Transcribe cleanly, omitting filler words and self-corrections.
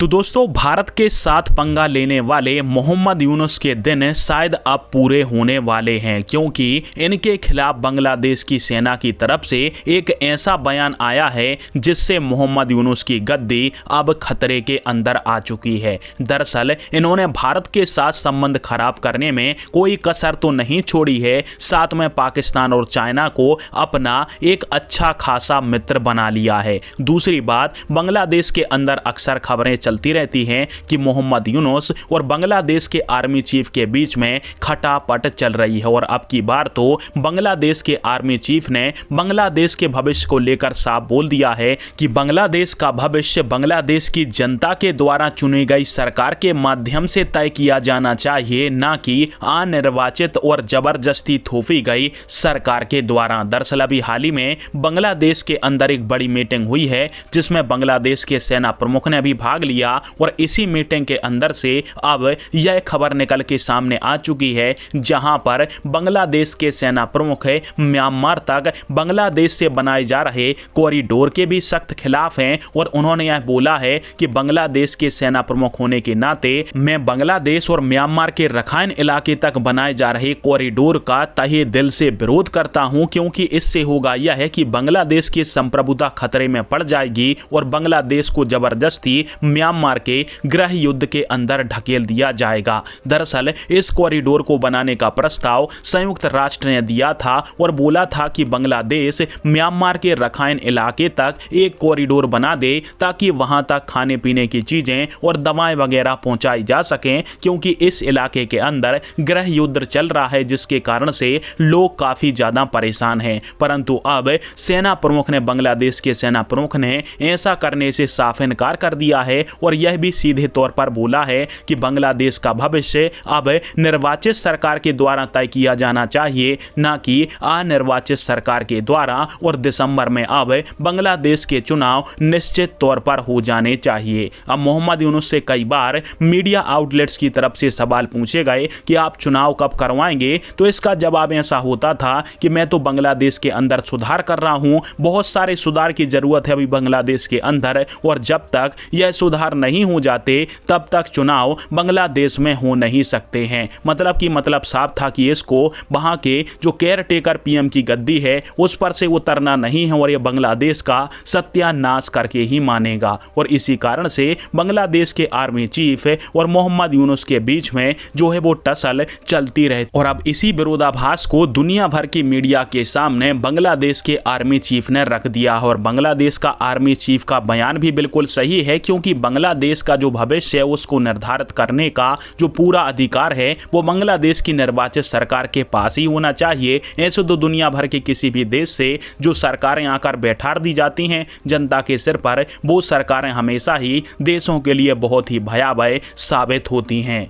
तो दोस्तों, भारत के साथ पंगा लेने वाले मोहम्मद यूनुस के दिन शायद अब पूरे होने वाले हैं, क्योंकि इनके खिलाफ बांग्लादेश की सेना की तरफ से एक ऐसा बयान आया है जिससे मोहम्मद यूनुस की गद्दी अब खतरे के अंदर आ चुकी है। दरअसल इन्होंने भारत के साथ संबंध खराब करने में कोई कसर तो नहीं छोड़ी है, साथ में पाकिस्तान और चाइना को अपना एक अच्छा खासा मित्र बना लिया है। दूसरी बात, बांग्लादेश के अंदर अक्सर खबरें चलती रहती हैं कि मोहम्मद यूनुस और बांग्लादेश के आर्मी चीफ के बीच में खटापट चल रही है। और अब की बार तो बांग्लादेश के आर्मी चीफ ने बांग्लादेश के भविष्य को लेकर साफ बोल दिया है कि बांग्लादेश का भविष्य बांग्लादेश की जनता के द्वारा चुनी गई सरकार के माध्यम से तय किया जाना चाहिए, ना कि अनिर्वाचित और जबरदस्ती थोपी गई सरकार के द्वारा। दरअसल अभी हाल ही में बांग्लादेश के अंदर एक बड़ी मीटिंग हुई है जिसमें बांग्लादेश के सेना प्रमुख ने भी भाग लिया, और इसी मीटिंग के अंदर से अब यह खबर निकल के सामने आ चुकी है, जहां पर बांग्लादेश के सेना प्रमुख म्यांमार तक बांग्लादेश से बनाए जा रहे कॉरिडोर के भी सख्त खिलाफ हैं। और उन्होंने यह बोला है कि बांग्लादेश के सेना प्रमुख होने के नाते मैं बांग्लादेश और म्यांमार के रखाइन इलाके तक बनाए जा रहे कॉरिडोर का तहे दिल से विरोध करता हूं, क्योंकि इससे होगा यह है कि बांग्लादेश की संप्रभुता खतरे में पड़ जाएगी और बांग्लादेश को जबरदस्ती म्यांमार के गृह युद्ध के अंदर ढकेल दिया जाएगा। दरअसल इस कॉरिडोर को बनाने का प्रस्ताव संयुक्त राष्ट्र ने दिया था और बोला था कि बांग्लादेश म्यांमार के रखाइन इलाके तक एक कॉरिडोर बना दे ताकि वहां तक खाने पीने की चीजें और दवाएं वगैरह पहुंचाई जा सकें, क्योंकि इस इलाके के अंदर गृह युद्ध चल रहा है, जिसके कारण से लोग काफी ज्यादा परेशान हैं। परंतु अब सेना प्रमुख ने, बांग्लादेश के सेना प्रमुख ने ऐसा करने से साफ इनकार कर दिया है और यह भी सीधे तौर पर बोला है कि बांग्लादेश का भविष्य अब निर्वाचित सरकार के द्वारा तय किया जाना चाहिए, ना कि अनिर्वाचित सरकार के द्वारा। और दिसंबर में अब बांग्लादेश के चुनाव निश्चित तौर पर हो जाने चाहिए। अब मोहम्मद यूनुस से कई बार मीडिया आउटलेट्स की तरफ से सवाल पूछे गए कि आप चुनाव कब करवाएंगे, तो इसका जवाब ऐसा होता था कि मैं तो बांग्लादेश के अंदर सुधार कर रहा हूं, बहुत सारे सुधार की जरूरत है अभी बांग्लादेश के अंदर, और जब तक यह सुधार नहीं हो जाते तब तक चुनाव बांग्लादेश में हो नहीं सकते हैं। मतलब साफ था कि इसको वहां के जो केयर टेकर पीएम की गद्दी है उस पर से उतरना नहीं है और यह बांग्लादेश का सत्यानाश करके ही मानेगा। और इसी कारण से बांग्लादेश के आर्मी चीफ और मोहम्मद यूनुस के बीच में जो है वो टसल चलती रहे। और अब इसी विरोधाभास को दुनिया भर की मीडिया के सामने बांग्लादेश के आर्मी चीफ ने रख दिया। और बांग्लादेश का आर्मी चीफ का बयान भी बिल्कुल सही है, क्योंकि बांग्लादेश का जो भविष्य है उसको निर्धारित करने का जो पूरा अधिकार है वो बांग्लादेश की निर्वाचित सरकार के पास ही होना चाहिए। ऐसे तो दुनिया भर के किसी भी देश से जो सरकारें आकर बैठा दी जाती हैं जनता के सिर पर, वो सरकारें हमेशा ही देशों के लिए बहुत ही भयावह साबित होती हैं।